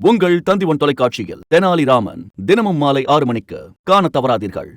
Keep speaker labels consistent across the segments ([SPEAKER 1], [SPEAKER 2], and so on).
[SPEAKER 1] உங்கள் தந்திவன் தொலைக்காட்சியில் தெனாலிராமன் தினமும் மாலை 6 மணிக்கு காணத் தவறாதீர்கள்.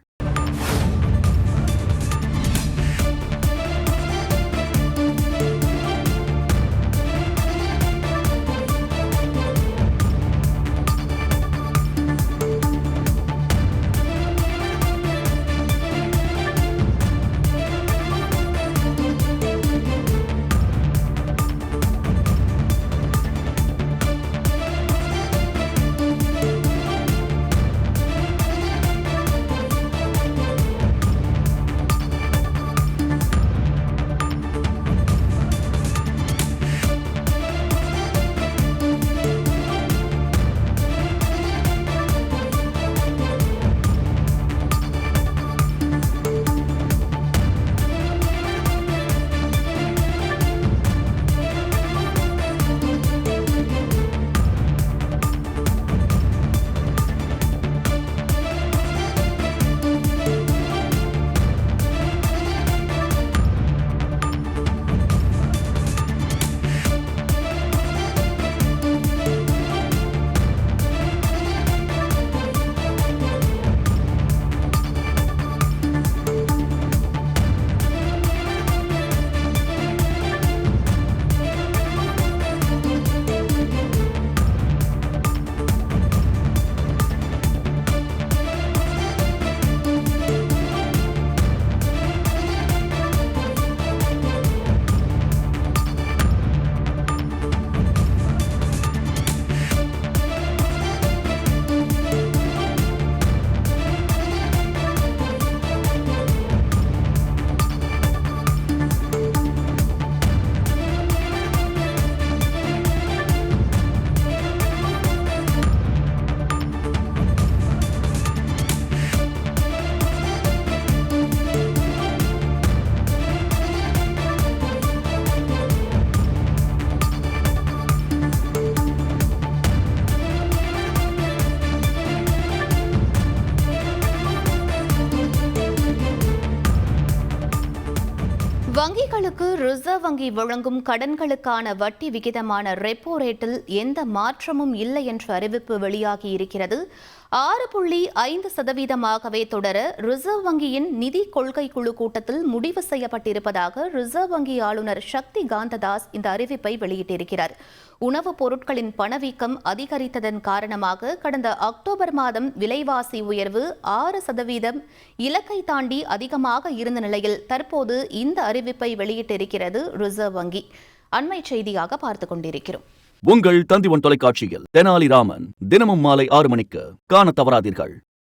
[SPEAKER 2] வங்கிகளுக்கு ரிசர்வ் வங்கி வழங்கும் கடன்களுக்கான வட்டி விகிதமான ரெப்போ ரேட்டில் எந்த மாற்றமும் இல்லை என்ற அறிவிப்பு வெளியாகி இருக்கிறது. 6.5%ஆகவே தொடர ரிசர்வ் வங்கியின் நிதி கொள்கை குழு கூட்டத்தில் முடிவு செய்யப்பட்டிருப்பதாக ரிசர்வ் வங்கி ஆளுநர் சக்தி காந்ததாஸ் இந்த அறிவிப்பை வெளியிட்டிருக்கிறார். உணவுப் பொருட்களின் பணவீக்கம் அதிகரித்ததன் காரணமாக கடந்த அக்டோபர் மாதம் விலைவாசி உயர்வு 6% இலக்கை தாண்டி அதிகமாக இருந்த நிலையில் தற்போது இந்த அறிவிப்பை வெளியிட்டிருக்கிறது ரிசர்வ் வங்கி. அண்மை செய்தியாக பார்த்துக் கொண்டிருக்கிறோம்.
[SPEAKER 1] உங்கள் தந்திவன் தொலைக்காட்சியில் தெனாலிராமன் தினமும் மாலை 6 மணிக்கு காணத் தவறாதீர்கள்.